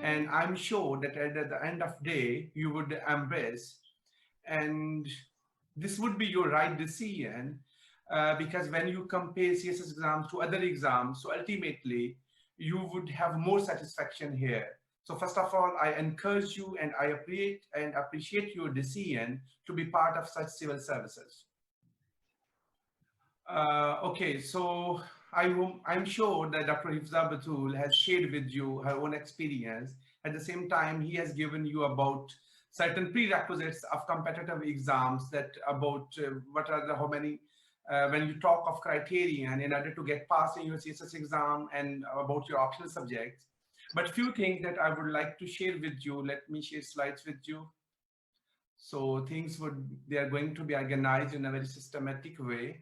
And I'm sure that at the end of the day, you would embrace, and this would be your right decision, because when you compare CSS exams to other exams, so ultimately you would have more satisfaction here. So first of all, I encourage you and I appreciate your decision to be part of such civil services. Okay, so I'm sure that Dr. Hifza Batul has shared with you her own experience. At the same time, he has given you about certain prerequisites of competitive exams, that about what are the how many when you talk of criterion in order to get past in your CSS exam, and about your optional subjects. But few things that I would like to share with you. Let me share slides with you. So things they are going to be organized in a very systematic way.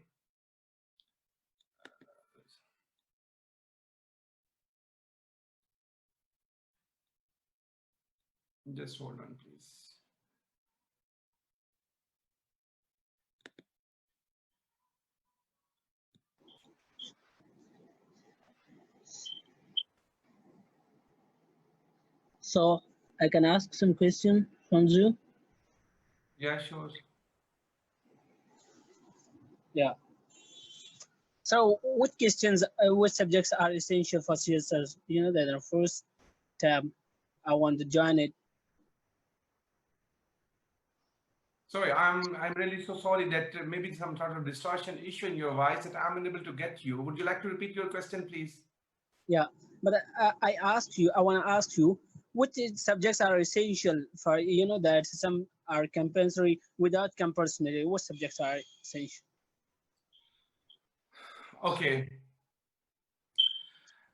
Just hold on, please. So I can ask some question from you? Yeah, sure. Yeah. So what questions, what subjects are essential for CSS? You know, that the first tab, I want to join it. Sorry, I'm really so sorry that maybe some sort of distortion issue in your voice that I'm unable to get you. Would you like to repeat your question, please? Yeah, but I asked you, I want to ask you, which subjects are essential for, you know, that some are compulsory without compulsory. What subjects are essential? Okay.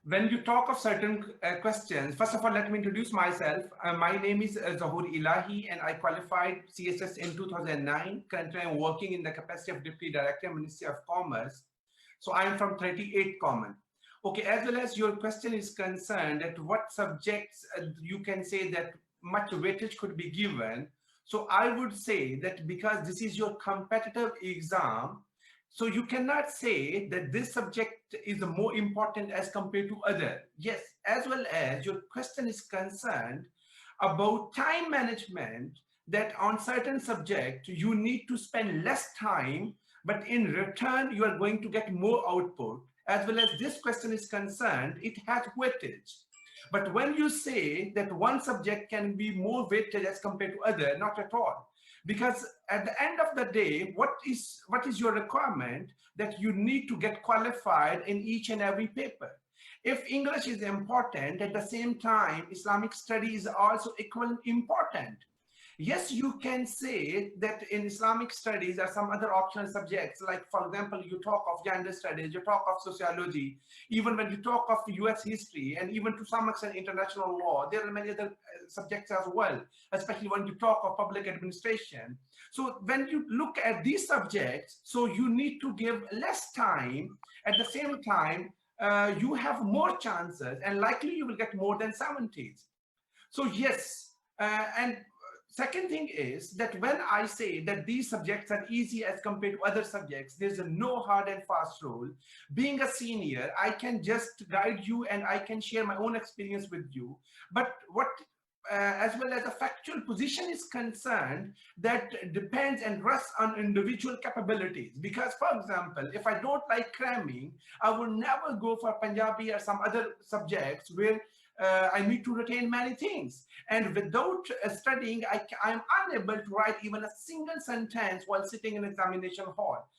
When you talk of certain questions, first of all, let me introduce myself. My name is Zahur Ilahi, and I qualified CSS in 2009. Currently, I'm working in the capacity of Deputy Director, Ministry of Commerce. So I'm from 38 Common. Okay, as well as your question is concerned at what subjects you can say that much weightage could be given. So I would say that because this is your competitive exam, so you cannot say that this subject is more important as compared to other. Yes, as well as your question is concerned about time management, that on certain subject you need to spend less time, but in return you are going to get more output. As well as this question is concerned, it has weightage. But when you say that one subject can be more weighted as compared to other, not at all. Because at the end of the day, what is your requirement? That you need to get qualified in each and every paper. If English is important, at the same time, Islamic studies are also equally important. Yes, you can say that in Islamic studies there are some other optional subjects, like for example, you talk of gender studies, you talk of sociology, even when you talk of US history, and even to some extent international law, there are many other subjects as well, especially when you talk of public administration. So when you look at these subjects, so you need to give less time. At the same time, you have more chances, and likely you will get more than 70s. So yes, and second thing is that when I say that these subjects are easy as compared to other subjects, there's a no hard and fast rule. Being a senior, I can just guide you and I can share my own experience with you. But what as well as a factual position is concerned, that depends and rests on individual capabilities. Because, for example, if I don't like cramming, I will never go for Punjabi or some other subjects where I need to retain many things. And without studying, I'm unable to write even a single sentence while sitting in examination hall.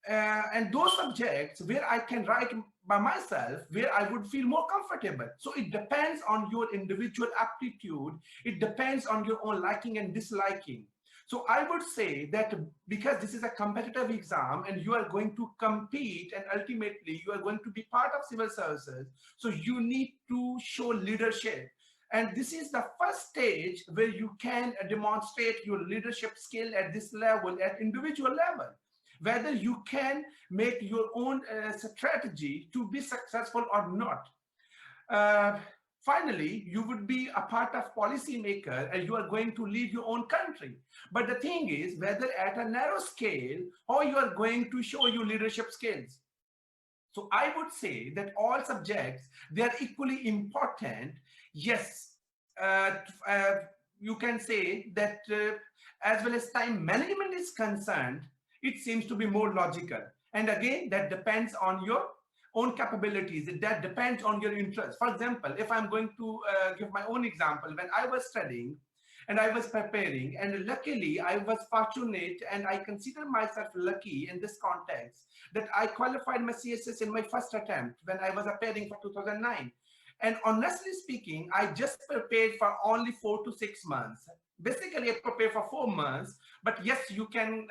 And those subjects where I can write by myself, where I would feel more comfortable. So it depends on your individual aptitude. It depends on your own liking and disliking. So I would say that because this is a competitive exam and you are going to compete and ultimately you are going to be part of civil services, so you need to show leadership. And this is the first stage where you can demonstrate your leadership skill at this level, at individual level, whether you can make your own strategy to be successful or not. Uh, Finally, you would be a part of policymaker and you are going to lead your own country. But the thing is, whether at a narrow scale or you are going to show your leadership skills. So I would say that all subjects, they are equally important. Yes, you can say that as well as time management is concerned, it seems to be more logical. And again, that depends on your own capabilities. That depends on your interest. For example, if I'm going to give my own example, when I was studying and I was preparing, and luckily I was fortunate, and I consider myself lucky in this context, that I qualified my CSS in my first attempt when I was preparing for 2009. And honestly speaking, I just prepared for only 4 to 6 months. Basically, I prepared for 4 months, but yes, you can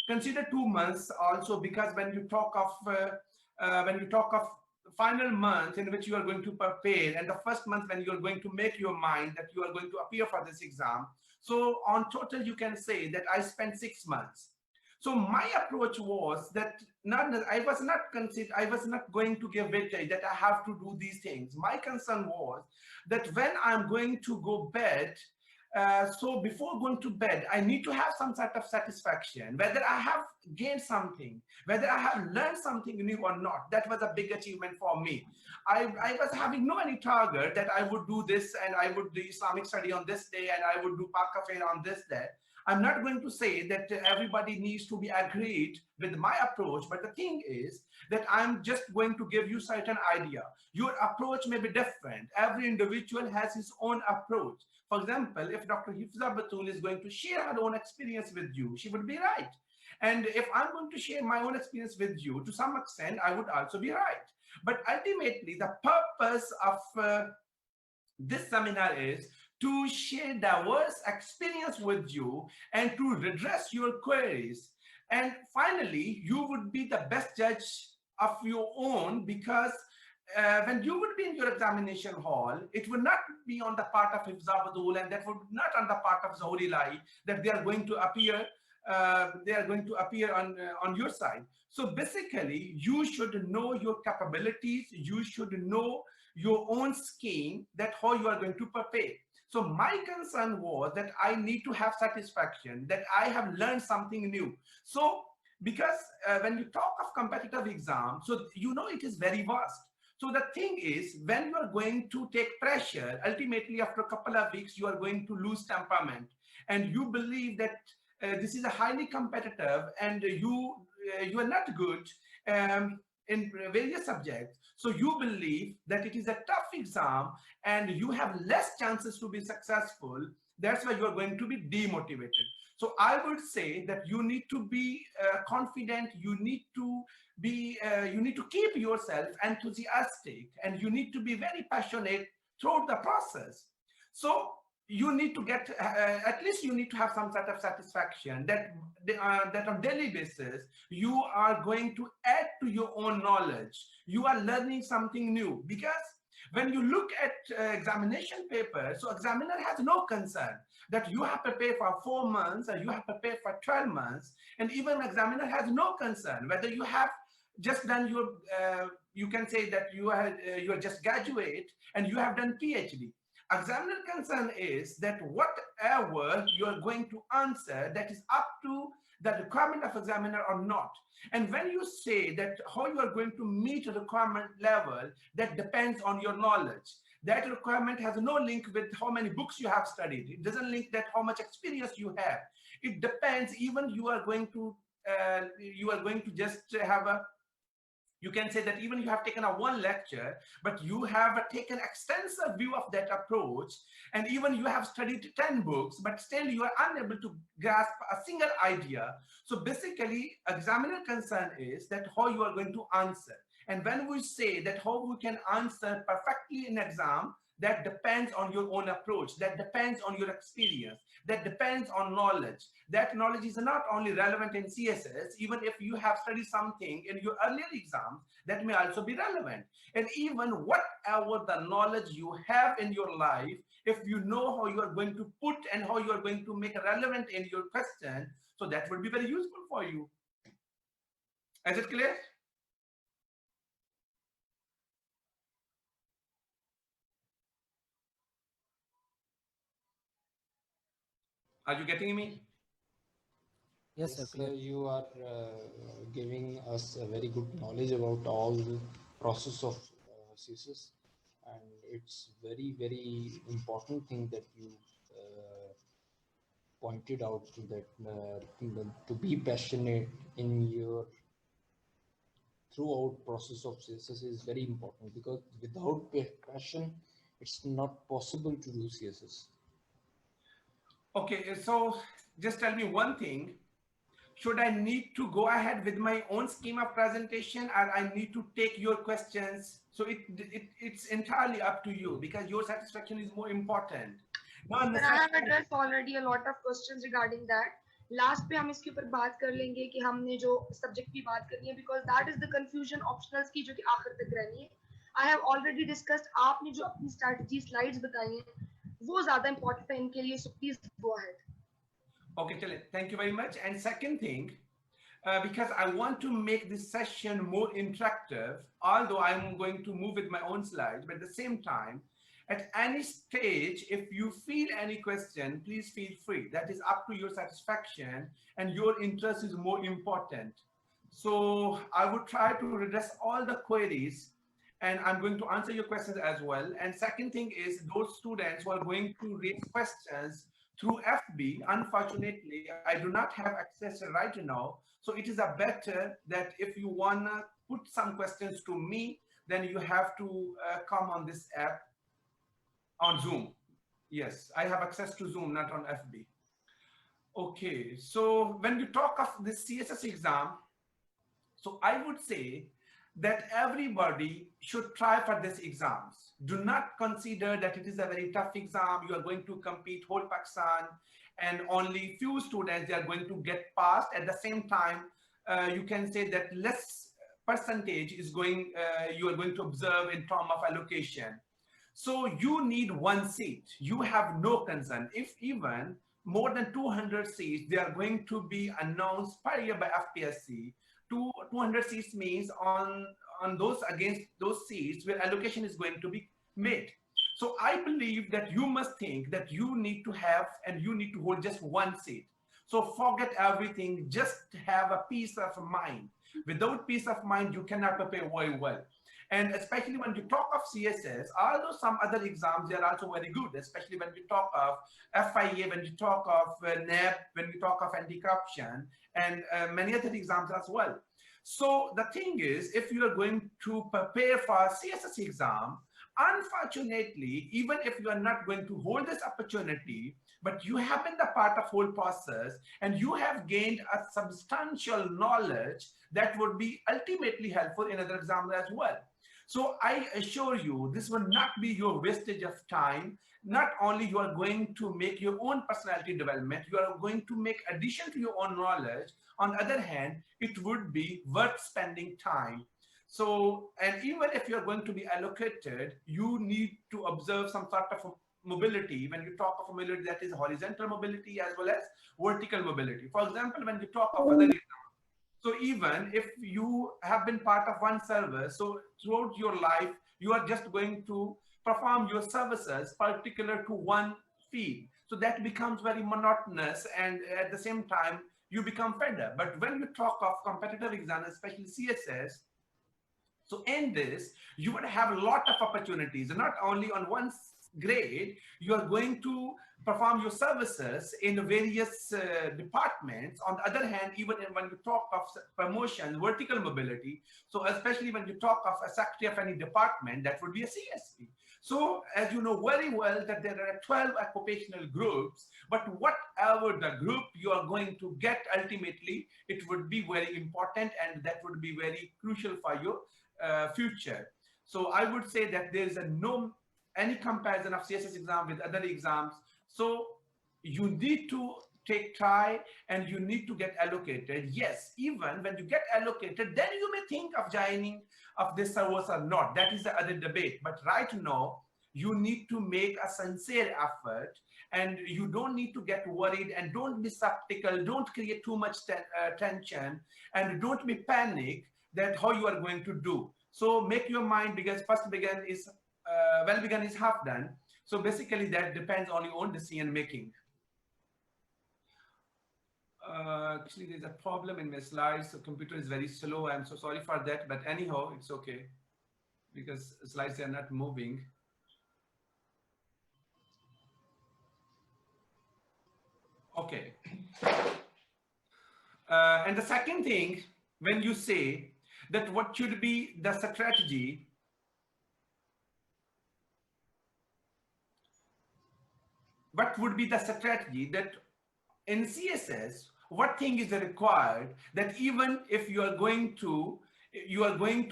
consider 2 months also, because when you talk of final month in which you are going to prepare, and the first month when you are going to make your mind that you are going to appear for this exam. So on total, you can say that I spent 6 months. So my approach was that I was not going to give weightage that I have to do these things. My concern was that when I'm going to go bed, so before going to bed, I need to have some sort of satisfaction, whether I have gained something, whether I have learned something new or not. That was a big achievement for me. I was having no any target that I would do this and I would do Islamic study on this day and I would do Park Fair on this day. I'm not going to say that everybody needs to be agreed with my approach, but the thing is that I'm just going to give you certain idea. Your approach may be different. Every individual has his own approach. For example, if Dr. Hifza Batul is going to share her own experience with you, she would be right. And if I'm going to share my own experience with you, to some extent, I would also be right. But ultimately, the purpose of this seminar is to share diverse experience with you and to redress your queries. And finally, you would be the best judge of your own, because when you would be in your examination hall, it would not be on the part of Hifza Batul, and that would not on the part of Zahoor Elahi that they are going to appear. On your side. So basically, you should know your capabilities. You should know your own scheme, that how you are going to prepare. So my concern was that I need to have satisfaction, that I have learned something new. So because when you talk of competitive exam, so you know it is very vast. So the thing is, when you are going to take pressure, ultimately after a couple of weeks, you are going to lose temperament, and you believe that this is a highly competitive, and you are not good in various subjects. So you believe that it is a tough exam and you have less chances to be successful. That's why you are going to be demotivated. So I would say that you need to be confident. You need to keep yourself enthusiastic, and you need to be very passionate throughout the process. So you need to get at least you need to have some sort of satisfaction that that on daily basis you are going to add to your own knowledge. You are learning something new, because when you look at examination paper, so examiner has no concern that you have prepared for 4 months or you have prepared for 12 months, and even examiner has no concern whether you have just done your you can say that you are just graduate and you have done PhD. Examiner concern is that whatever you are going to answer, that is up to the requirement of examiner or not. And when you say that how you are going to meet a requirement level, that depends on your knowledge. That requirement has no link with how many books you have studied. It doesn't link that how much experience you have. It depends. Even you are going to just have a, you can say that even you have taken a one lecture, but you have taken extensive view of that approach, and even you have studied 10 books, but still you are unable to grasp a single idea. So basically, examiner concern is that how you are going to answer. And when we say that how we can answer perfectly in exam, that depends on your own approach, that depends on your experience, that depends on knowledge. That knowledge is not only relevant in CSS, even if you have studied something in your earlier exams, that may also be relevant. And even whatever the knowledge you have in your life, if you know how you are going to put and how you are going to make it relevant in your question, so that would be very useful for you. Is it clear? Are you getting me? Yes, sir, you are giving us a very good knowledge about all the process of CSS, and it's very important thing that you pointed out that to be passionate in your throughout process of CSS is very important, because without passion it's not possible to do CSS. Okay, so just tell me one thing. Should I need to go ahead with my own scheme of presentation, or I need to take your questions? So it's entirely up to you, because your satisfaction is more important. Now, But I have addressed already a lot of questions regarding that. Last पे हम इसके ऊपर बात कर लेंगे कि हमने जो सब्जेक्ट की बात करनी है, because that is the confusion optionals की जो कि आखिर तक रहनी है. I have already discussed. आपने जो अपनी स्ट्रेटजी स्लाइड्स बताई हैं वो ज्यादा इंपॉर्टेंट है इनके लिए, so please go ahead. Okay, Chale, thank you very much. And second thing, because I want to make this session more interactive, although I'm going to move with my own slides, but at the same time, at any stage, if you feel any question, please feel free. That is up to your satisfaction, and your interest is more important. So I would try to address all the queries, and I'm going to answer your questions as well. And second thing is, those students who are going to raise questions through FB, unfortunately, I do not have access right now. So it is a better that if you wanna put some questions to me, then you have to come on this app on Zoom. Yes, I have access to Zoom, not on FB. Okay, so when you talk of this CSS exam, so I would say that everybody should try for these exams. Do not consider that it is a very tough exam. You are going to compete whole Pakistan, and only few students they are going to get passed. At the same time, you can say that less percentage is going, you are going to observe in terms of allocation. So you need one seat. You have no concern. If even more than 200 seats, they are going to be announced per year by FPSC. 200 seats means on those against those seats where allocation is going to be made. So I believe that you must think that you need to have and you need to hold just one seat. So forget everything, just have a peace of mind. Without peace of mind, you cannot prepare very well. And especially when you talk of CSS, although some other exams, they are also very good, especially when you talk of FIA, when you talk of NAB, when you talk of anti-corruption, and many other exams as well. So the thing is, if you are going to prepare for a CSS exam, unfortunately, even if you are not going to hold this opportunity, but you have been the part of whole process and you have gained a substantial knowledge that would be ultimately helpful in other exams as well. So I assure you, this will not be your wastage of time. Not only you are going to make your own personality development, you are going to make addition to your own knowledge. On the other hand, it would be worth spending time. So, and even if you're going to be allocated, you need to observe some sort of mobility. When you talk of mobility, that is horizontal mobility as well as vertical mobility. For example, when you talk of other examples, so even if you have been part of one service, so throughout your life, you are just going to perform your services particular to one field. So that becomes very monotonous, and at the same time, you become fed up. But when you talk of competitive exams, especially CSS, so in this, you would have a lot of opportunities, and not only on one grade, you are going to perform your services in various departments. On the other hand, even when you talk of promotion, vertical mobility, so especially when you talk of a secretary of any department, that would be a CSP. So as you know very well that there are 12 occupational groups, but whatever the group you are going to get, ultimately, it would be very important, and that would be very crucial for your future. So I would say that there is any comparison of CSS exam with other exams. So you need to try and you need to get allocated. Yes, even when you get allocated, then you may think of joining of this service or not. That is the other debate. But right now, you need to make a sincere effort, and you don't need to get worried, and don't be skeptical. Don't create too much tension, and don't be panic that how you are going to do. So make your mind, because first begun is well begun is half done. So basically that depends on your own decision making. Actually, there's a problem in my slides. So computer is very slow. I'm so sorry for that. But anyhow, it's okay, because slides are not moving. Okay. And the second thing, when you say that what should be the strategy, what would be the strategy that in CSS, what thing is required that even if you are going to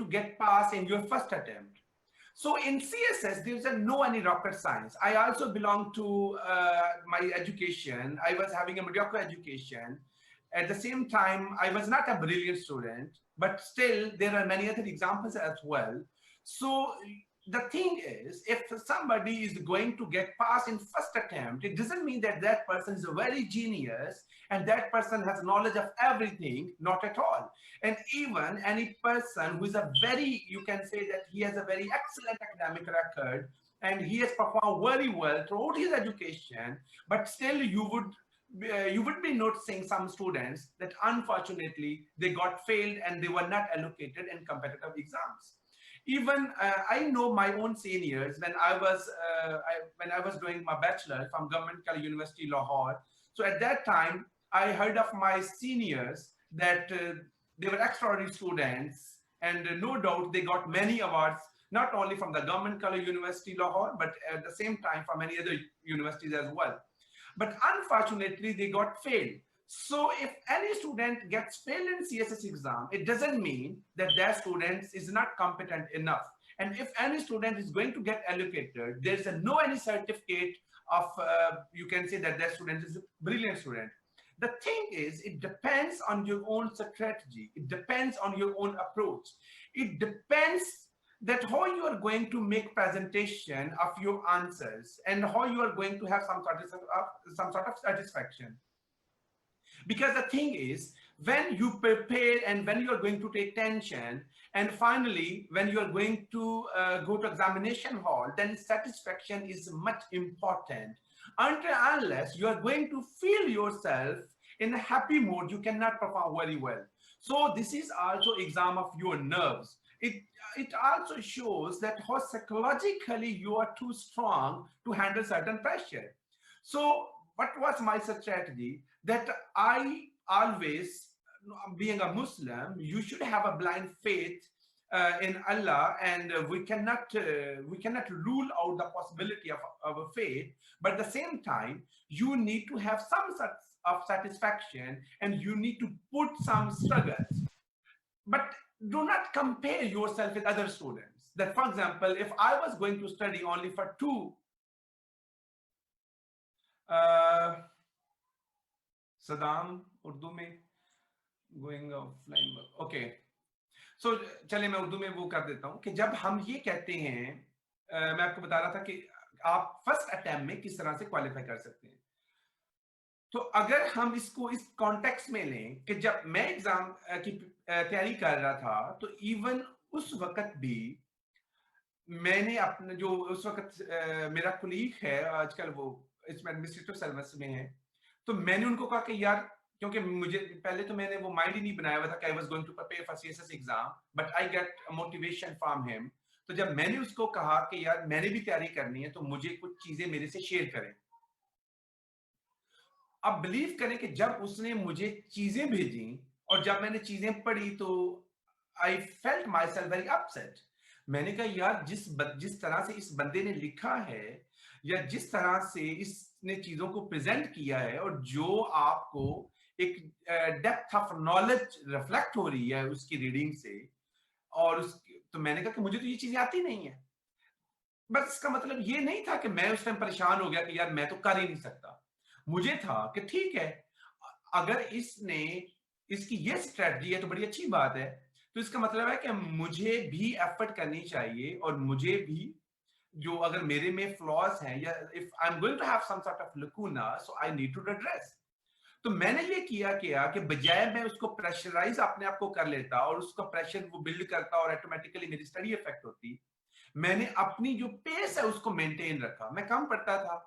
get pass in your first attempt? So in CSS, there's no any rocket science. I also belong to my education. I was having a mediocre education. At the same time, I was not a brilliant student, but still there are many other examples as well. So the thing is, if somebody is going to get passed in first attempt, it doesn't mean that that person is a very genius and that person has knowledge of everything, not at all. And even any person who is a very, you can say that he has a very excellent academic record and he has performed very well throughout his education, but still you would be noticing some students that unfortunately they got failed and they were not allocated in competitive exams. Even I know my own seniors when I was doing my bachelor from Government College University Lahore. So at that time, I heard of my seniors that they were extraordinary students, and no doubt they got many awards, not only from the Government College University Lahore, but at the same time from many other universities as well. But unfortunately, they got failed. So if any student gets failed in CSS exam, it doesn't mean that that student is not competent enough. And if any student is going to get allocated, there's no any certificate of, you can say that that student is a brilliant student. The thing is, it depends on your own strategy. It depends on your own approach. It depends that how you are going to make presentation of your answers and how you are going to have some sort of satisfaction. Because the thing is, when you prepare and when you are going to take tension, and finally when you are going to go to examination hall, then satisfaction is much important. Until unless you are going to feel yourself in a happy mood, you cannot perform very well. So this is also exam of your nerves. It also shows that how psychologically you are too strong to handle certain pressure. So what was my strategy? That I always, being a Muslim, you should have a blind faith in Allah, and we cannot rule out the possibility of a faith. But at the same time, you need to have some sort of satisfaction, and you need to put some struggles. But do not compare yourself with other students. That, for example, if I was going to study only for Saddam, Urdu में going offline. Okay. So चलिए मैं उर्दू में वो कर देता हूँ कि जब हम ये कहते हैं, मैं आपको बता रहा था कि आप फर्स्ट अटेम्प्ट में किस तरह से क्वालिफाई कर सकते हैं. तो अगर हम इसको इस कॉन्टेक्स्ट में लें कि जब मैं एग्जाम की तैयारी कर रहा था, तो इवन उस वक्त भी मैंने अपने जो उस वक्त मेरा कुलीग है, आजकल वो इसमें एडमिनिस्ट्रेटिव सर्विस में है, तो मैंने उनको कहा कि यार, क्योंकि मुझे पहले तो मैंने वो माइंड ही नहीं बनाया हुआ था कि I was going to prepare for CSS exam, but I get motivation from him. तो जब मैंने उसको कहा कि यार मैंने भी तैयारी करनी है, तो मुझे कुछ चीजें मेरे से शेयर करें. अब बिलीव करें कि जब उसने मुझे चीजें भेजी और जब मैंने चीजें पढ़ी, तो I felt my self very upset. मैंने कहा यार, जिस तरह से इस बंदे ने लिखा है या जिस तरह से इसने चीजों को प्रेजेंट किया है, और जो आपको एक डेप्थ ऑफ नॉलेज रिफ्लेक्ट हो रही है उसकी रीडिंग से, और तो मैंने कहा कि मुझे तो ये चीजें आती नहीं है. बस इसका मतलब ये नहीं था कि मैं उस टाइम परेशान हो गया कि यार मैं तो कर ही नहीं सकता. मुझे था कि ठीक है, अगर इसकी ये स्ट्रेटजी है तो बड़ी अच्छी बात है. तो इसका मतलब है कि मुझे भी एफर्ट करनी चाहिए, और मुझे भी जो अगर मेरे में फ्लॉज हैं, या if I am going to have some sort of lacuna, so I need to address. तो मैंने ये किया कि बजाय मैं उसको प्रेशराइज अपने आप को कर लेता और उसका प्रेशर वो बिल्ड करता और ऑटोमेटिकली मेरी स्टडी इफेक्ट होती, मैंने अपनी जो पेस है उसको मेंटेन रखा. मैं कम पढ़ता था,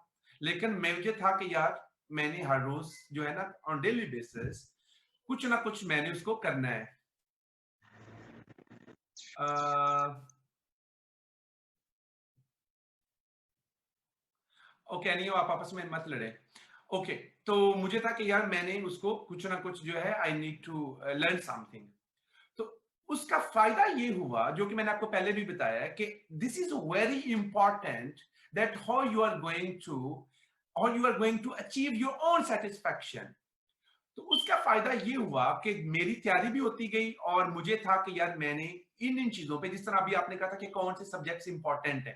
लेकिन मुझे था कि यार मैंने हर रोज जो है ना, ऑन डेली बेसिस कुछ ना कुछ मैंने उसको करना है. ओके, नहीं हो, आप आपस में मत लड़े. ओके, तो मुझे था कि यार मैंने उसको कुछ ना कुछ जो है I need to learn something. तो उसका फायदा ये हुआ जो कि मैंने आपको पहले भी बताया कि this is very important that how you are going to achieve your own satisfaction. तो उसका फायदा ये हुआ कि मेरी तैयारी भी होती गई और मुझे था कि यार मैंने इन चीजों पे, जिस तरह अभी आपने कहा था कि कौन से सब्जेक्ट्स इंपॉर्टेंट है,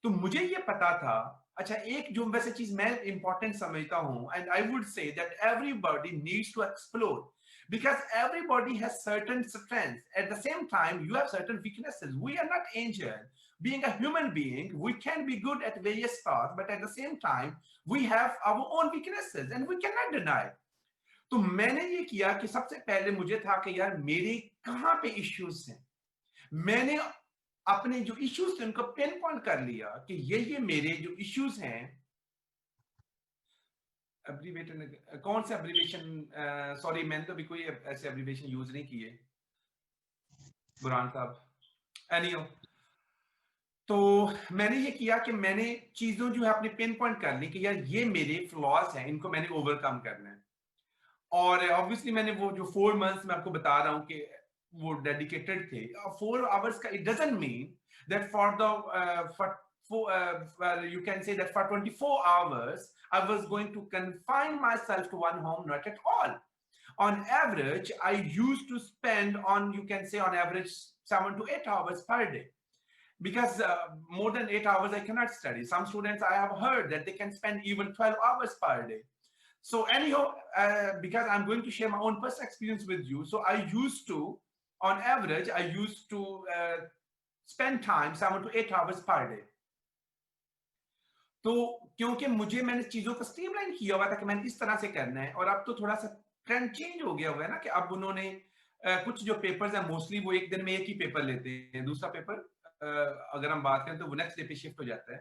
तो मुझे ये पता था। अच्छा, एक जो वैसे चीज मैं इंपॉर्टेंट समझता हूं, and I would say that everybody needs to explore because everybody has certain strengths, at the same time you have certain weaknesses. We are not angel. Being a human being, we can be good at various parts, but at the same time we have our own weaknesses and we cannot deny. तो मैंने ये किया कि सबसे पहले मुझे था कि यार मेरे कहाँ पे इश्यूज हैं। मैंने अपने जो इश्यूज थे उनको पिन पॉइंट कर लिया कि ये मेरे जो इश्यूज हैं। एब्रीवेशन, कौन से एब्रीवेशन, सॉरी मैंने तो अभी कोई ऐसे एब्रीवेशन यूज नहीं किए बुरहान साहब। एनीहो, तो मैंने ये किया कि मैंने चीजों जो है अपनी पिन पॉइंट कर ली कि यार ये मेरे फ्लॉज हैं, इनको मैंने ओवरकम करना है। और ऑब्वियसली मैंने वो जो 4 मंथ्स मैं आपको बता रहा हूँ कि वो डेडिकेटेड थे 4 आवर्स का। It doesn't mean that for the you can say that for 24 hours I was going to confine myself to one home, not at all. On average I used to spend on, you can say on average 7 to 8 hours per day, because more than 8 hours I cannot study. Some students I have heard that they can spend even 12 hours per day. So anyhow, because I'm going to share my own personal experience with you, so I used to, on average, I used to spend time 7 to 8 hours per day. तो क्योंकि मैंने चीजों को streamline किया हुआ था कि मैंने इस तरह से करना है, और अब तो थोड़ा सा ट्रेंड चेंज हो गया हुआ है ना कि अब उन्होंने कुछ जो पेपर्स हैं मोस्टली वो एक दिन में एक ही पेपर लेते हैं, दूसरा पेपर अगर हम बात करें तो वो नेक्स्ट डे पे शिफ्ट हो जाता है।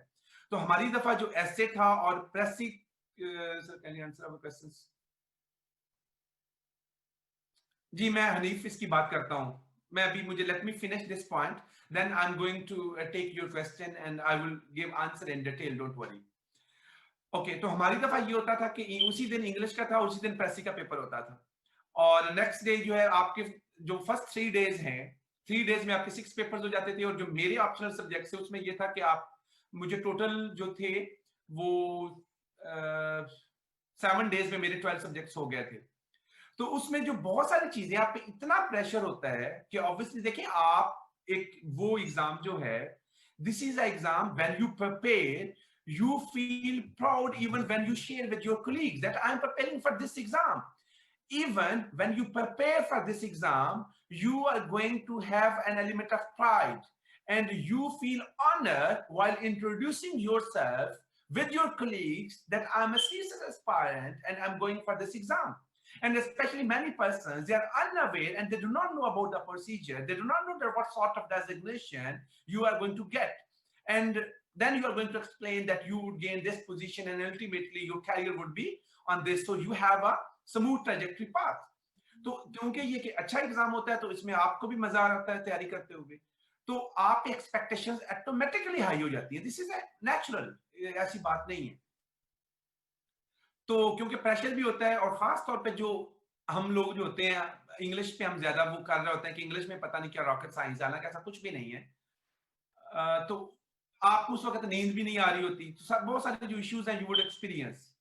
तो हमारी दफा जो एसे था और precis, sir can you answer our questions? जी मैं हनीफ इसकी बात करता हूं। मैं अभी मुझे let me finish this point, then I am going to take your question and I will give answer in detail, don't worry. Okay, तो हमारी दफा ये होता था कि उसी दिन इंग्लिश का था, उसी दिन प्रेसी का पेपर होता था, और नेक्स्ट डे जो है आपके जो फर्स्ट 3 डेज हैं, 3 डेज में आपके 6 पेपर्स हो जाते थे। और जो मेरे ऑप्शनल सब्जेक्ट्स थे उसमें ये था कि आप, मुझे टोटल जो थे वो 7 डेज में मेरे 12 सब्जेक्ट्स हो गए थे। तो उसमें जो बहुत सारी चीजें, आप पे इतना प्रेशर होता है कि ऑब्वियसली देखिए आप एक वो एग्जाम जो है, this is a exam when you prepare, you feel proud even when you share with your colleagues that I am preparing for this exam. Even when you prepare for this exam, you are going to have an element of pride and you feel honor while introducing yourself with your colleagues that I'm a CSS aspirant and I'm going for this exam. And especially many persons, they are unaware and they do not know about the procedure. They do not know that what sort of designation you are going to get. And then you are going to explain that you would gain this position and ultimately your career would be on this. So you have a smooth trajectory path. तो क्योंकि ये कि अच्छा exam होता है तो इसमें आपको भी मजा आता है तैयारी करते हुए, तो आप एक्सपेक्टेशंस ऑटोमेटिकली हाई हो जाती है। दिस इज नेचुरल, ऐसी बात नहीं है। तो क्योंकि प्रेशर भी होता है, और खास तौर पे जो हम लोग जो होते हैं इंग्लिश पे हम ज्यादा वो कर रहे होते हैं कि इंग्लिश में पता नहीं क्या रॉकेट साइंस, हालांकि ऐसा कुछ भी नहीं है। तो आपको उस वक्त नींद भी नहीं आ रही होती, तो बहुत सारे जो इश्यूज हैं यू वुड एक्सपीरियंस।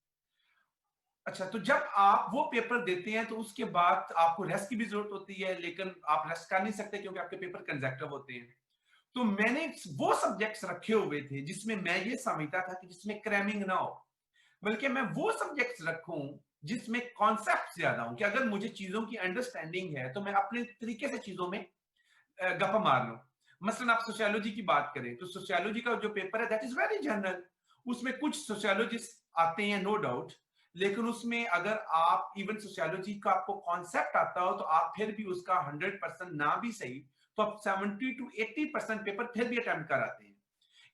अच्छा, तो जब आप वो पेपर देते हैं तो उसके बाद आपको रेस्ट की भी जरूरत होती है, लेकिन आप रेस्ट कर नहीं सकते क्योंकि आपके पेपर कंसेक्टिव होते हैं। तो मैंने वो सब्जेक्ट्स रखे हुए थे जिसमें मैं ये समझता था कि जिसमें क्रैमिंग ना हो, बल्कि मैं वो सब्जेक्ट्स रखूं जिसमें कॉन्सेप्ट ज्यादा हो, कि अगर मुझे चीजों की अंडरस्टैंडिंग है तो मैं अपने तरीके से चीजों में गप मार लूं। मसलन आप सोशियोलॉजी की बात करें तो सोशियोलॉजी का जो पेपर है दैट इज वेरी जनरल, उसमें कुछ सोशियोलॉजिस्ट आते हैं नो डाउट, लेकिन उसमें अगर आप इवन सोशियोलॉजी का आपको कॉन्सेप्ट आता हो तो आप फिर भी उसका 100% ना भी सही तो आप 70 to 80% पेपर फिर भी अटेम्प्ट कराते हैं,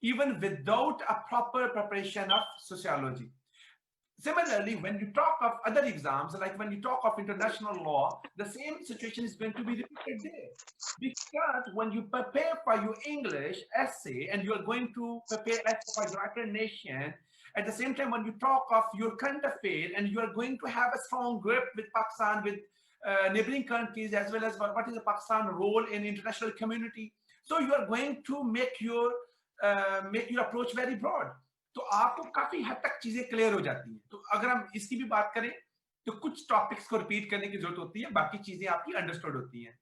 even without a proper preparation of sociology. Similarly, when you talk of other exams, like when you talk of international law, the same situation is going to be repeated there. Because when you prepare for your English essay and you are going to prepare for your examination, At the same time, when you talk of your current affair and you are going to have a strong grip with Pakistan, with neighboring countries, as well as what is the Pakistan role in international community. So you are going to make your approach very broad. तो आपको काफी हद तक चीजें clear हो जाती हैं. तो अगर हम इसकी भी बात करें तो कुछ टॉपिक्स को रिपीट करने की जरूरत होती है, बाकी चीजें आपकी अंडरस्टूड होती हैं.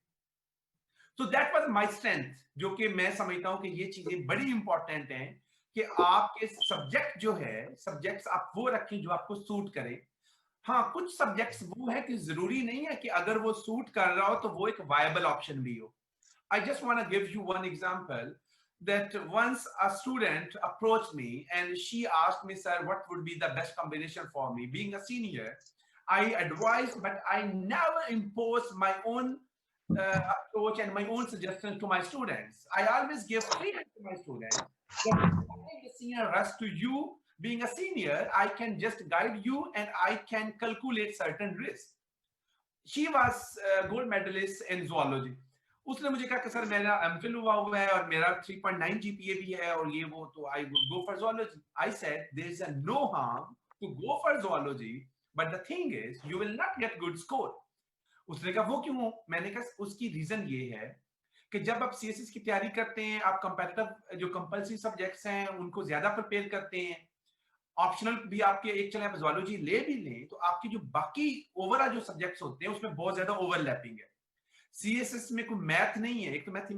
So that was my strength, जो कि मैं समझता हूं कि ये चीजें बड़ी इंपॉर्टेंट हैं कि आपके सब्जेक्ट जो है, सब्जेक्ट्स आप वो रखें जो आपको सूट करें. हाँ, कुछ सब्जेक्ट्स वो है कि जरूरी नहीं है कि अगर वो सूट कर रहा हो तो वो एक वायबल ऑप्शन भी हो. I just want to give you one example that once a student approached me and she asked me, sir, what would be the best combination for me? Being a senior, I advised, but I never imposed my own approach and my own suggestions to my students. I always give freedom to my students. The senior rush to you, being a senior, I can just guide you and I can calculate certain risks. She was a gold medalist in zoology. उसने मुझे कहा कि sir मेरा MPhil हुआ है और मेरा 3.9 GPA भी है और ये वो, तो I would go for zoology. I said there is a no harm to go for zoology, but the thing is you will not get good score. उसने कहा वो क्यों? मैंने कहा उसकी रीजन ये है कि जब आप CSS की तैयारी करते हैं, आप कंपैरेटिव जो कंपल्सरी सब्जेक्ट्स हैं उनको ज्यादा प्रिपेयर करते हैं, ऑप्शनल भी आपके एक चले आप zoology ले भी लें तो आपकी जो बाकी ओवरऑल जो सब्जेक्ट्स होते हैं उसमें बहुत ज्यादा ओवरलैपिंग है. CSS में कोई मैथ नहीं है, एक तो मैथ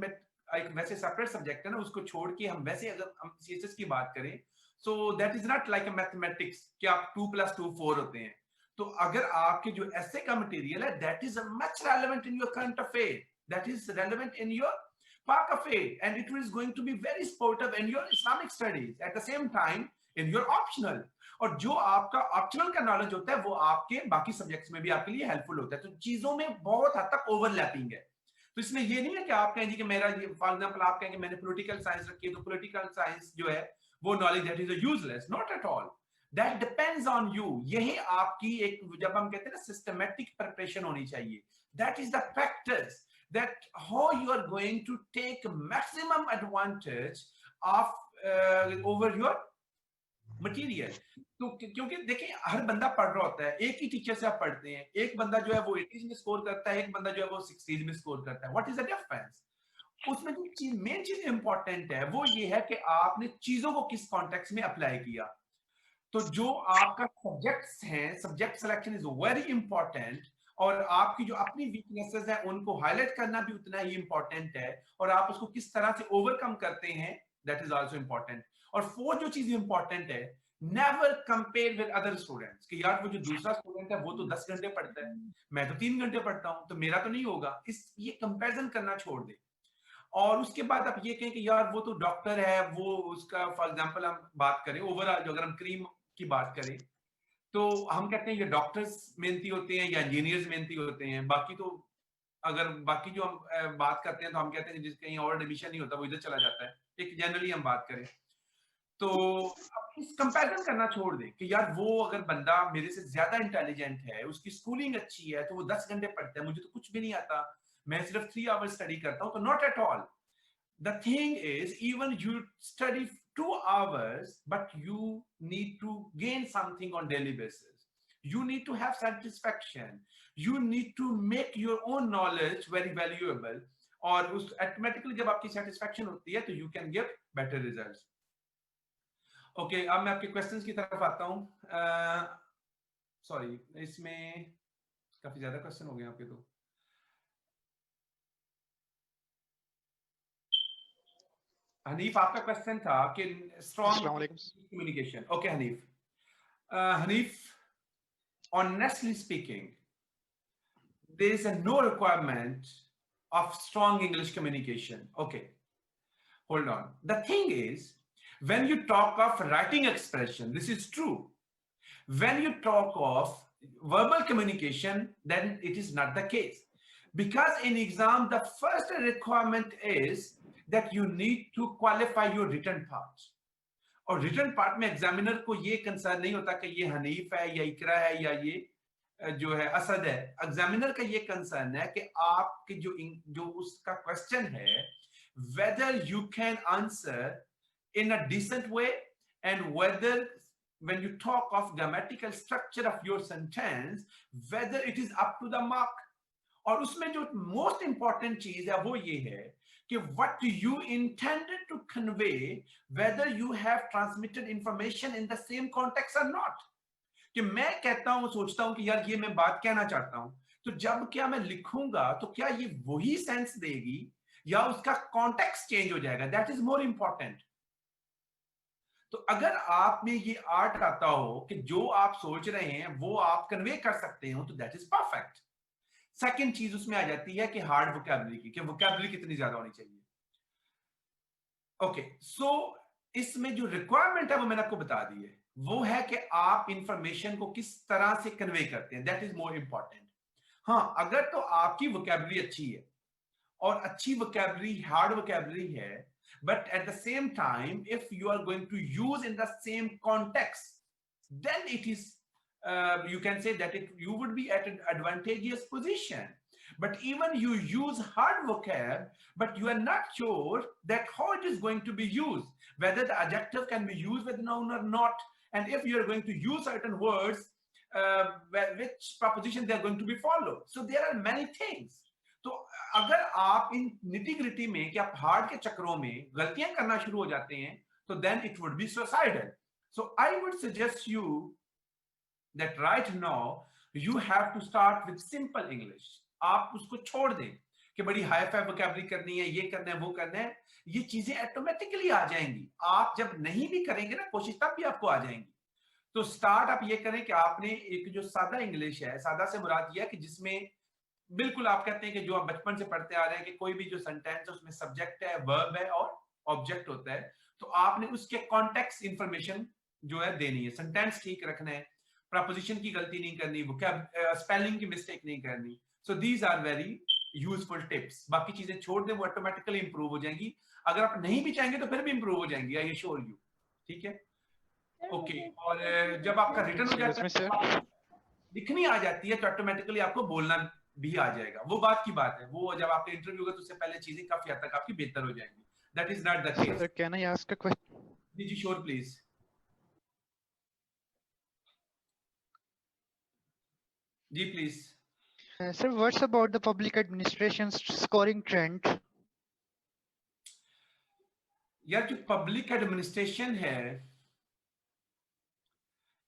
एक वैसे सेपरेट सब्जेक्ट है ना, उसको छोड़ के हम वैसे अगर हम CSS की बात करें so that is not like a mathematics कि आप 2 + 2 4 होते हैं. तो अगर आपके जो ऐसे का मटेरियल है that is much relevant in your current affair, that is relevant in your Pak affair and it is going to be very supportive in your Islamic studies at the same time in your optional. और जो आपका optional का knowledge होता है वो आपके बाकी subjects में भी आपके लिए हेल्पफुल होता है. तो चीजों में बहुत हद तक ओवरलैपिंग है. तो इसमें ये नहीं है कि आप कहें कि मेरा ये फॉर एग्जांपल आप कहें कि मैंने पॉलिटिकल साइंस रखी है तो पॉलिटिकल साइंस जो है वो knowledge that is useless. Not at all, that depends on you. यही आपकी एक जब हम कहते हैं ना सिस्टमैटिक प्रिपरेशन होनी चाहिए. That is the factors that how you are going to take maximum advantage of over your material. तो क्योंकि देखिए हर बंदा पढ़ रहा होता है, एक ही टीचर से आप पढ़ते हैं, एक बंदा जो है वो 80s में स्कोर करता है, एक बंदा जो है वो 60s में स्कोर करता है. What is the difference? उसमें जो चीज मेन चीज इंपॉर्टेंट है वो ये है कि आपने चीजों को किस कॉन्टेक्स्ट में अप्लाई किया. तो जो आपका सब्जेक्ट्स हैं, subject selection is very important और आपकी जो अपनी वीकनेसेस हैं उनको हाईलाइट करना भी उतना ही इंपॉर्टेंट है और आप उसको किस तरह से ओवरकम करते हैं दैट इज आल्सो इंपॉर्टेंट. और फोर्थ जो चीज इंपॉर्टेंट है, never compare with other students कि यार वो जो दूसरा स्टूडेंट है वो तो 10 घंटे पढ़ता है, मैं तो 3 घंटे पढ़ता हूं तो मेरा तो नहीं होगा. इस ये कंपैरिजन करना छोड़ दे. और उसके बाद आप ये कहें कि यार वो तो डॉक्टर है, वो उसका फॉर एग्जांपल हम बात करें ओवरऑल जो अगर हम क्रीम की बात करें तो हम कहते हैं ये डॉक्टर्स मेहनती होते हैं या इंजीनियर्स मेहनती होते हैं. बाकी तो अगर बाकी जो हम बात करते हैं तो हम कहते हैं जिस कहीं और एडमिशन नहीं होता वो इधर चला जाता है. एक जनरली हम बात करें तो अब इस कंपैरिजन करना छोड़ दे कि यार वो अगर बंदा मेरे से ज्यादा इंटेलिजेंट है, उसकी स्कूलिंग अच्छी है तो वो 10 घंटे पढ़ता है, मुझे तो कुछ भी नहीं आता, मैं सिर्फ 3 आवर्स स्टडी करता हूं. तो not at all. The thing is, even you study 2 hours, but you need to gain something on daily basis. You need to have satisfaction. You need to make your own knowledge very valuable. और उस automatically जब आपकी satisfaction होती है तो you can get better results. Okay, अब मैं आपके questions की तरफ आता हूँ. Sorry, इसमें काफी ज्यादा question हो गए आपके तो. हनीफ आपका क्वेश्चन था कि strong communication. Okay Hanif. Hanif, honestly speaking, there is no requirement of strong English communication. Okay, hold on. The thing is, when you talk of writing expression, this is true. When you talk of verbal communication, then it is not the case. Because in exam, the first requirement is that you need to qualify your written parts. और written part में examiner को ये concern नहीं होता कि ये हनीफ है या इकरा है या ये जो है असद है. एग्जामिनर का ये कंसर्न है कि आपके जो उसका क्वेश्चन है whether you can answer in a decent way and whether when you talk of grammatical structure of your sentence, whether it is up to the mark. और उसमें जो most important चीज है वो ये है कि what you intended to convey, whether you have transmitted information in the same context or not. कि मैं कहता हूं, सोचता हूं कि यार ये मैं बात कहना चाहता हूं, तो जब क्या मैं लिखूंगा तो क्या ये वही सेंस देगी या उसका कॉन्टेक्स्ट चेंज हो जाएगा, दैट इज मोर इंपॉर्टेंट। तो अगर आप में ये आर्ट आता हो कि जो आप सोच रहे हैं वो आप कन्वे कर सकते हो, तो दैट इज परफेक्ट। सेकंड चीज उसमें आ जाती है कि हार्ड वोकैबुलरी की, कि वोकैबुलरी कितनी ज्यादा होनी चाहिए। ओके, सो इसमें जो रिक्वायरमेंट है वो मैंने आपको बता दी है, वो है कि आप इंफॉर्मेशन को किस तरह से कन्वे करते हैं, दैट इज मोर इंपॉर्टेंट। हाँ, अगर तो आपकी वोकैबुलरी अच्छी है और अच्छी वोकैबुलरी हार्ड वोकैबुलरी है, but at the same time if you are going to use in the same context, then it is you can say that you would be at an advantageous position. But even you use hard vocab, but you are not sure that how it is going to be used, whether the adjective can be used with noun or not, and if you are going to use certain words, which preposition they are going to be followed. So there are many things. तो अगर आप इन nitty gritty में कि आप hard के चक्रों में गलतियां करना शुरू हो जाते हैं, तो then it would be suicidal. So I would suggest you that right now you have to start with simple English. आप उसको छोड़ दें कि बड़ी हाई फाई वोकैबुलरी करनी है, ये करना है, वो करना है, ये चीजें ऑटोमेटिकली आ जाएंगी। आप जब नहीं भी करेंगे ना कोशिश, तब भी आपको आ जाएंगी। तो स्टार्ट आप ये करें कि आपने एक जो सादा इंग्लिश है, सादा से मुराद ये है कि जिसमें बिल्कुल आप कहते हैं कि जो आप बचपन से पढ़ते आ रहे हैं कि कोई भी जो सेंटेंस है उसमें सब्जेक्ट है, वर्ब है और ऑब्जेक्ट होता है, तो आपने उसके कॉन्टेक्स्ट इंफॉर्मेशन जो है देनी है। सेंटेंस ठीक रखना है, प्रपोजिशन की गलती नहीं करनी, स्पेलिंग की मिस्टेक नहीं करनी। So these are very useful tips. बाकी चीजें छोड़ दें, वो ऑटोमेटिकली इंप्रूव हो जाएंगी। अगर आप नहीं भी चाहेंगे तो फिर भी इंप्रूव हो जाएंगी, आई एश्योर यू। ठीक है, ओके। और जब आपका रिटर्न हो जाता है, लिखनी आ जाती है, तो ऑटोमेटिकली आपको बोलना भी आ जाएगा। वो बात की बात है, वो जब आपका इंटरव्यू होगा तो उससे पहले चीजें काफी हद तक आपकी बेहतर हो जाएंगी। That is not the case. Sir, can I ask a question? जी जी, श्योर प्लीज। जी please. Sir, what's about the public administration's scoring trend? यार जो पब्लिक एडमिनिस्ट्रेशन है,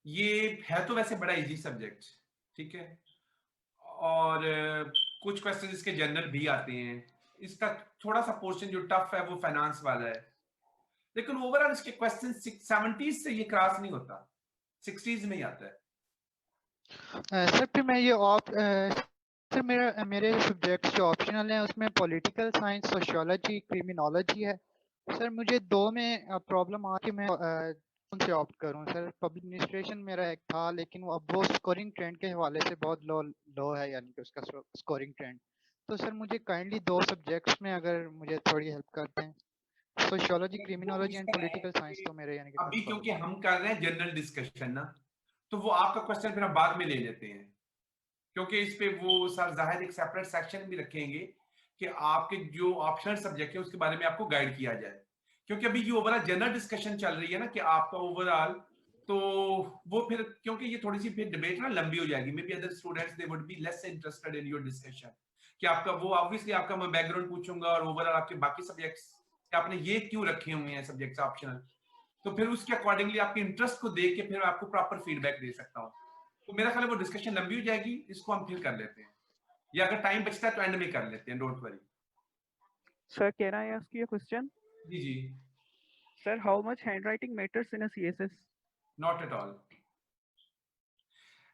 ये है तो वैसे बड़ा इजी सब्जेक्ट, ठीक है, और कुछ क्वेश्चन इसके जनरल भी आते हैं। इसका थोड़ा सा पोर्शन जो टफ है वो फाइनेंस वाला है, लेकिन ओवरऑल इसके क्वेश्चन 70s से ये क्रॉस नहीं होता, 60s में ही आता है। सर फिर मैं ये सर मेरे सब्जेक्ट्स जो ऑप्शनल हैं उसमें पॉलिटिकल साइंस, सोशियोलॉजी, क्रिमिनोलॉजी है। सर मुझे दो में प्रॉब्लम आ कि मैं कौन से ऑप्ट करूं। सर पब्लिक एडमिनिस्ट्रेशन मेरा एक था, लेकिन वो स्कोरिंग ट्रेंड के हवाले से बहुत लो है, यानी कि उसका स्कोरिंग ट्रेंड। तो सर मुझे काइंडली दो सब्जेक्ट्स में अगर मुझे थोड़ी हेल्प करते हैं, sociology, criminology and political science, तो मेरे यानी कि अभी क्योंकि हम कर रहे हैं जनरल डिस्कशन ना, तो वो आपका क्वेश्चन फिर हम बाद में ले लेते हैं, क्योंकि इस पे वो सर जाहिर एक सेपरेट सेक्शन भी रखेंगे कि आपके जो ऑप्शनल सब्जेक्ट है उसके बारे में आपको गाइड किया जाए। क्योंकि अभी ये ओवरऑल जनरल डिस्कशन चल रही है ना कि आपका ओवरऑल, तो वो फिर क्योंकि ये थोड़ी सी फिर डिबेट ना लंबी हो जाएगी, may be other students they would be less interested in your discussion, कि आपका वो ऑब्वियसली आपका मैं बैकग्राउंड पूछूंगा और ओवरऑल आपके बाकी सब्जेक्ट्स आपने ये क्यों रखे हुए हैं सब्जेक्ट्स ऑप्शनल, तो फिर उसके अकॉर्डिंगली आपके इंटरेस्ट को देख के फिर आपको प्रॉपर फीडबैक दे सकता हूँ। तो मेरा ख्याल है वो डिस्कशन लंबी हो जाएगी, इसको हम फिर कर लेते हैं, या अगर टाइम बचता है तो एंड में कर लेते हैं, don't worry. Sir, can I ask you a question? जी जी। Sir, how much handwriting matters in a CSS? Not at all.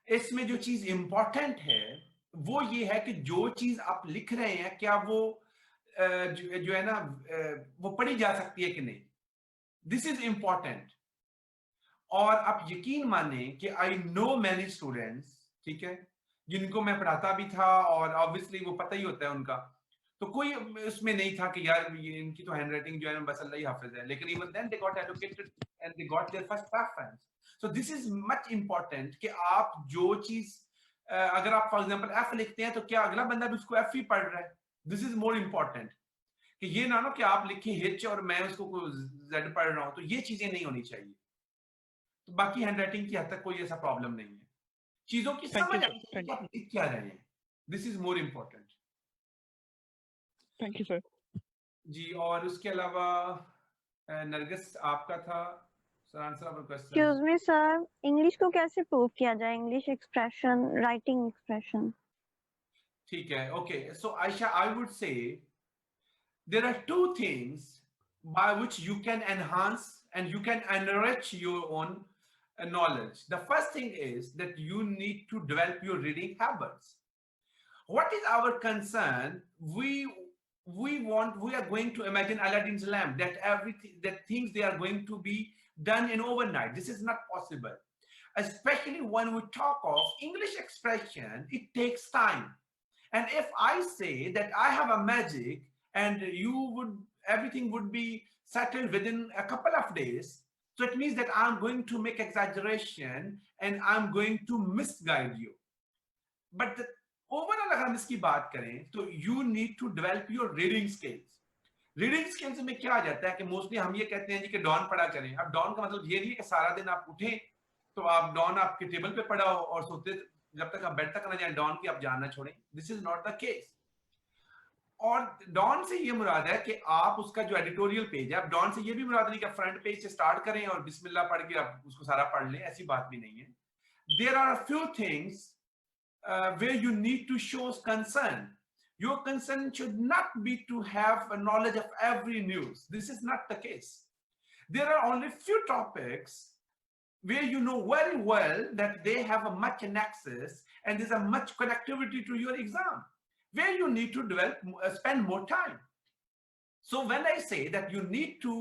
इसमें जो चीज इंपॉर्टेंट है वो ये है कि जो चीज आप लिख रहे हैं क्या वो जो है ना वो पढ़ी जा सकती है कि नहीं, दिस इज इंपॉर्टेंट। और आप यकीन माने कि आई नो मैनी स्टूडेंट्स, ठीक है, जिनको मैं पढ़ाता भी था और ऑब्वियसली वो पता ही होता है उनका, तो कोई उसमें नहीं था कि यार ये इनकी तो हैंडराइटिंग जो है ना बस अल्लाह ही हाफिज है, लेकिन even then they got allocated and they got their first preference. So this is much important कि आप जो चीज अगर आप फॉर एग्जांपल एफ लिखते हैं तो क्या अगला बंदा भी उसको एफ ही पढ़ रहा है, दिस इज मोर इंपॉर्टेंट। कि ये ना कि आप लिखिए हिच और मैं उसको जेड पढ़ रहा हूं, तो ये चीजें नहीं होनी चाहिए। तो बाकी हैंडराइटिंग की हद तक कोई ऐसा प्रॉब्लम नहीं है, चीजों की Thank you, समझ sir. आती है कि आप लिख क्या रहे हैं, this is more important. Thank you, sir. जी, और उसके अलावा नरगिस आपका था sir answer of question. Excuse me sir, English को कैसे प्रूव किया जाए, इंग्लिश एक्सप्रेशन, राइटिंग एक्सप्रेशन? ठीक है, okay, so Ayesha, I would से there are two things by which you can enhance and you can enrich your own knowledge. The first thing is that you need to develop your reading habits. What is our concern? We are going to imagine Aladdin's lamp, that everything, that things they are going to be done in overnight. This is not possible, especially when we talk of English expression. It takes time, and if I say that I have a magic and everything would be settled within a couple of days, so it means that I'm going to make exaggeration and I'm going to misguide you. But overall अगर हम इसकी बात करें तो you need to develop your reading skills. Reading skills में क्या आ जाता है कि मोस्टली हम ये कहते हैं जी कि डॉन पढ़ा करें। अब डॉन का मतलब ये नहीं है कि सारा दिन आप उठें तो आप डॉन आपके टेबल पे पढ़ा हो और सोते जब तक आप बेड तक ना जाए डॉन की आप जानना छोड़ें। This is not the case. और डॉन से ये मुराद है कि आप उसका जो एडिटोरियल पेज है, अब डॉन से ये भी मुराद नहीं कि फ्रंट पेज से स्टार्ट करें और बिस्मिल्लाह पढ़ के आप उसको सारा पढ़ लें, ऐसी बात भी नहीं है। There are a few things where you need to show concern. Your concern should not be to have a knowledge of every news. This is not the case. There are only few topics where you know very well that they have a much nexus and there's a much connectivity to your exam, where you need to spend more time. So when I say that you need to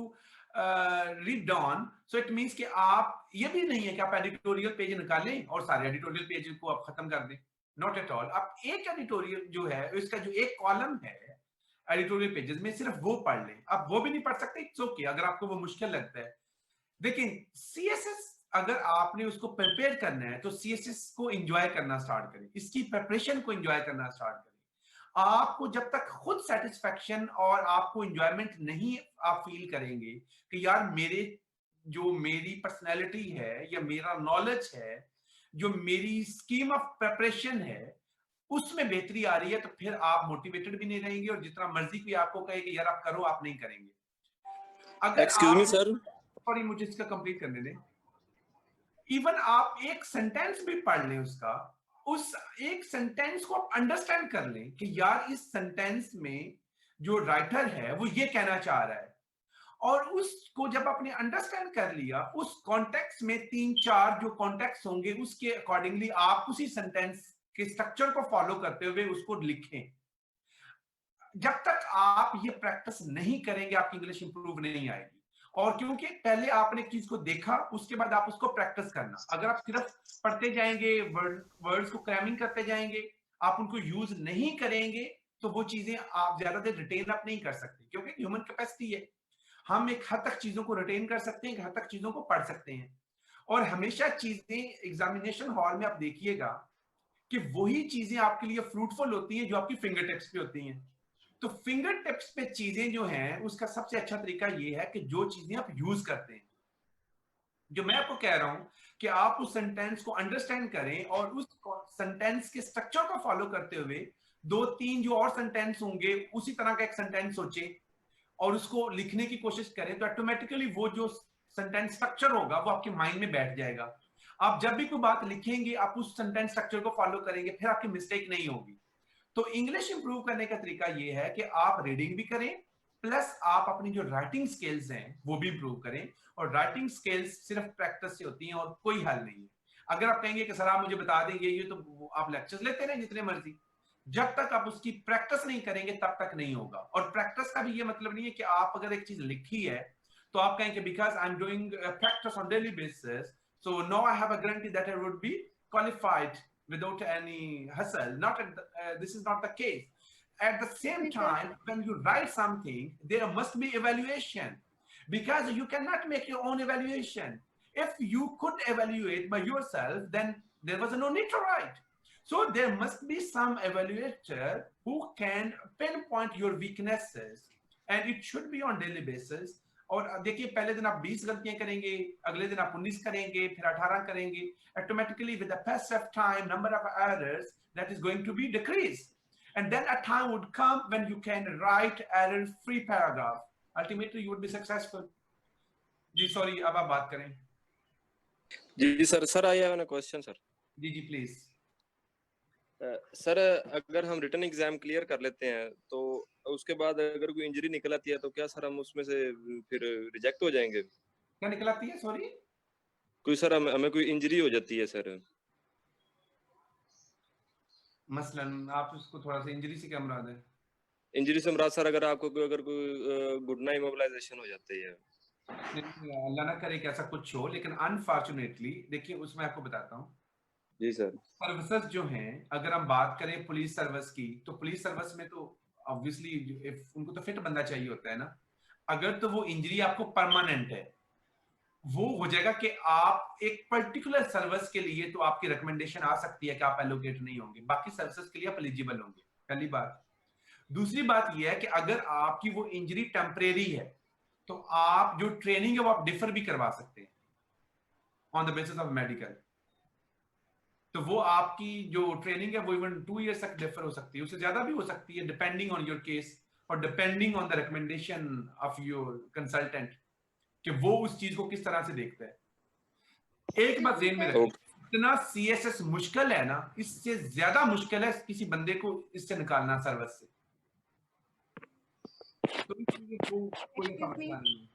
read Dawn, so it means कि आप ये भी नहीं है कि आप editorial page निकालें और सारे एडिटोरियल पेज को आप खत्म कर दें। Not at all. आप एक एडिटोरियल जो है, इसका जो एक कॉलम है एडिटोरियल पेजेस में, सिर्फ वो पढ़ लें। आप वो भी नहीं पढ़ सकते, इट्स ओके, अगर आपको वो मुश्किल लगता है। लेकिन सीएसएस अगर आपने उसको प्रिपेयर करना है तो सीएसएस को एंजॉय करना स्टार्ट करें, इसकी प्रिपरेशन को एंजॉय करना स्टार्ट करें। आपको जब तक खुद सेटिस्फैक्शन और आपको एंजॉयमेंट नहीं आप फील करेंगे कि यार मेरी पर्सनैलिटी है या मेरा नॉलेज है, जो मेरी स्कीम ऑफ प्रिपरेशन है, उसमें बेहतरी आ रही है, तो फिर आप मोटिवेटेड भी नहीं रहेंगे और जितना मर्जी कोई आपको कहे कि यार आप करो, आप नहीं करेंगे। अगर एक्सक्यूज मी सर, सॉरी मुझे इसका कंप्लीट करने दें। इवन आप एक सेंटेंस भी पढ़ लें, उसका उस एक सेंटेंस को आप अंडरस्टैंड कर लें कि यार इस सेंटेंस में जो राइटर है वो ये कहना चाह रहा है, और उसको जब आपने अंडरस्टैंड कर लिया, उस कॉन्टेक्स्ट में 3-4 जो कॉन्टेक्स्ट होंगे उसके अकॉर्डिंगली आप उसी सेंटेंस के स्ट्रक्चर को फॉलो करते हुए उसको लिखें। जब तक आप ये प्रैक्टिस नहीं करेंगे आपकी इंग्लिश इंप्रूव नहीं आएगी। और क्योंकि पहले आपने चीज को देखा, उसके बाद आप उसको प्रैक्टिस करना। अगर आप सिर्फ पढ़ते जाएंगे, वर्ड्स को क्रैमिंग करते जाएंगे, आप उनको यूज नहीं करेंगे, तो वो चीजें आप ज्यादा देर रिटेन अप नहीं कर सकते, क्योंकि ह्यूमन कैपेसिटी है। हम एक हद तक चीजों को रिटेन कर सकते हैं, एक हद तक चीजों को पढ़ सकते हैं। और हमेशा चीजें एग्जामिनेशन हॉल में आप देखिएगा कि वही चीजें आपके लिए फ्रूटफुल होती हैं जो आपकी फिंगर टिप्स पे होती हैं। तो फिंगर टिप्स पे चीजें जो हैं, उसका सबसे अच्छा तरीका ये है कि जो चीजें आप यूज करते हैं, जो मैं आपको कह रहा हूं कि आप उस सेंटेंस को अंडरस्टैंड करें और उस सेंटेंस के स्ट्रक्चर को फॉलो करते हुए 2-3 जो और सेंटेंस होंगे उसी तरह का एक सेंटेंस सोचें और उसको लिखने की कोशिश करें, तो ऑटोमेटिकली वो जो सेंटेंस स्ट्रक्चर होगा वो आपके माइंड में बैठ जाएगा। आप जब भी कोई बात लिखेंगे, आप उस सेंटेंस स्ट्रक्चर को फॉलो करेंगे, फिर आपकी मिस्टेक नहीं होगी। तो इंग्लिश इंप्रूव करने का तरीका ये है कि आप रीडिंग भी करें, प्लस आप अपनी जो राइटिंग स्किल्स हैं वो भी इंप्रूव करें। और राइटिंग स्किल्स सिर्फ प्रैक्टिस से होती हैं और कोई हल नहीं है। अगर आप कहेंगे कि सर आप मुझे बता देंगे ये, तो आप लेक्चर्स लेते रहें जितने मर्जी, जब तक आप उसकी प्रैक्टिस नहीं करेंगे तब तक नहीं होगा। और प्रैक्टिस का भी ये मतलब नहीं है कि आप अगर एक चीज लिखी है तो आप कहेंगे because I am doing practice on daily basis, so now I have a guarantee that I would be qualified without any hustle. This is not the case. At the same time, when you write something, there must be evaluation, because you cannot make your own evaluation. If you could evaluate by yourself, then there was no need to write. So there must be some evaluator who can pinpoint your weaknesses, and it should be on daily basis. और देखिए पहले दिन आप 20 गलतियां करेंगे, अगले दिन आप 19 करेंगे, फिर 18 करेंगे, automatically with the passage of time number of errors that is going to be decreased, and then a time would come when you can write error free paragraph. Ultimately you would be successful. जी sorry, अब आप बात करें. जी sir I have a question sir. जी please. Sir अगर हम written exam clear कर लेते हैं तो उसके बाद अगर कोई इंजरी निकल आती है तो क्या सर हम उसमें से फिर रिजेक्ट हो जाएंगे? क्या निकल आती है? सॉरी, कोई सर हमें कोई इंजरी हो जाती है सर, मसलन आप उसको थोड़ा सा इंजरी से क्या मुराद है? इंजरी से मुराद सर अगर आपको अगर कोई घुटना इमोबिलाइजेशन हो जाती है. अल्लाह ना करे कि ऐसा कुछ हो, लेकिन अनफॉर्चुनेटली देखिए उसमें आपको बताता हूँ. जी सर. सर्विसेज जो हैं, अगर हम बात करें पुलिस सर्विस की, तो पुलिस सर्विस में तो ऑब्वियसली उनको तो फिट बंदा चाहिए होता है ना. अगर तो वो इंजरी आपको परमानेंट है, वो हो जाएगा कि आप एक पर्टिकुलर सर्विस के लिए तो आपकी रिकमेंडेशन आ सकती है कि आप एलोकेट नहीं होंगे, बाकी सर्विसेज के लिए आप एलिजिबल होंगे. पहली बात. दूसरी बात यह है कि अगर आपकी वो इंजरी टेम्परेरी है तो आप जो ट्रेनिंग है वो आप डिफर भी करवा सकते हैं on the basis of medical. तो वो आपकी जो ट्रेनिंग है वो इवन 2 years तक डिफर हो सकती है, उससे ज्यादा भी हो सकती है, डिपेंडिंग ऑन योर केस और depending on the recommendation of your consultant कि वो उस चीज को किस तरह से देखता है. एक बात ज़हन में रखिए, इतना सीएसएस मुश्किल है ना, इससे ज्यादा मुश्किल है किसी बंदे को इससे निकालना सर्विस से. तो इस चीज़ को कोई समझना नहीं है.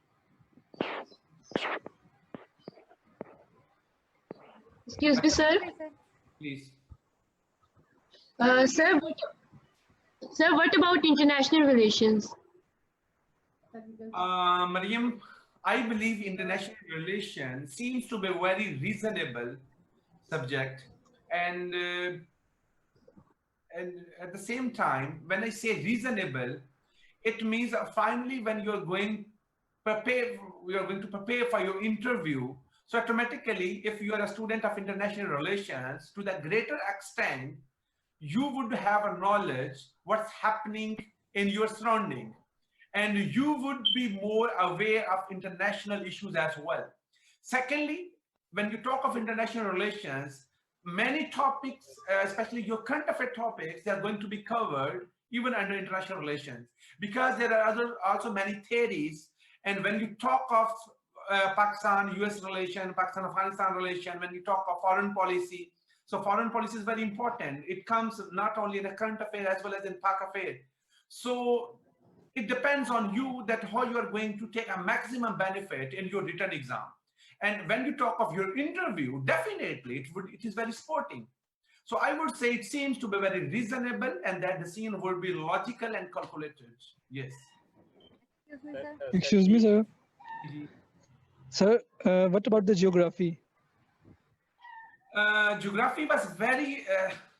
Excuse me, sir. Please. Sir, what about international relations? Mariam, I believe international relations seems to be a very reasonable subject, and at the same time, when I say reasonable, it means finally when you are going to prepare for your interview. So automatically, if you are a student of international relations, to the greater extent, you would have a knowledge what's happening in your surrounding, and you would be more aware of international issues as well. Secondly, when you talk of international relations, many topics, especially your current affair topics, they are going to be covered even under international relations, because there are also many theories. And when you talk of Pakistan-US relation, Pakistan-Afghanistan relation, when you talk of foreign policy, so foreign policy is very important. It comes not only in a current affair as well as in Pak affair. So it depends on you that how you are going to take a maximum benefit in your written exam. And when you talk of your interview, definitely it is very sporting. So I would say it seems to be very reasonable, and that the scene would be logical and calculated. Yes. Excuse me, sir. Sir, what about the geography? Geography was very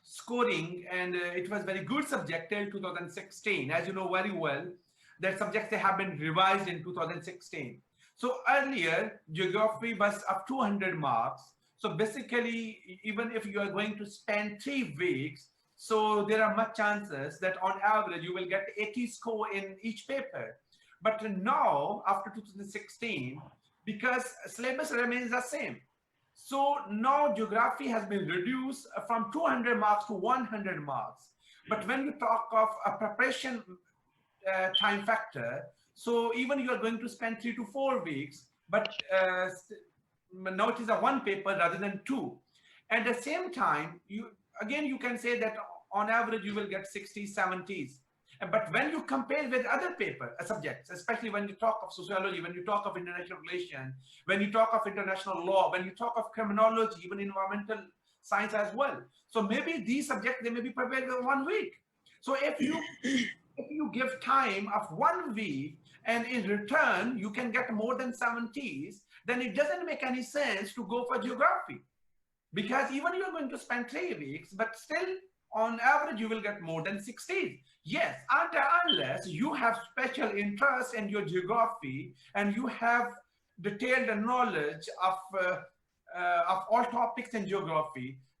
scoring, and it was very good subject till 2016. As you know very well, that subjects they have been revised in 2016. So earlier, geography was of 200 marks. So basically, even if you are going to spend 3 weeks, so there are much chances that on average you will get 80 score in each paper. But now, after 2016, because syllabus remains the same, so now geography has been reduced from 200 marks to 100 marks. But when you talk of a preparation time factor, so even you are going to spend 3 to 4 weeks, but now it is a 1 paper rather than 2. At the same time, you can say that on average you will get 60s, 70s. But when you compare with other subjects, especially when you talk of sociology, when you talk of international relations, when you talk of international law, when you talk of criminology, even environmental science as well. So maybe these subjects, they may be prepared in 1 week. So if you give time of 1 week and in return you can get more than 70s, then it doesn't make any sense to go for geography, because even you're going to spend 3 weeks, but still on average you will get more than 60s. Yes, unless you have special interest in your geography and you have detailed knowledge of all topics in geography,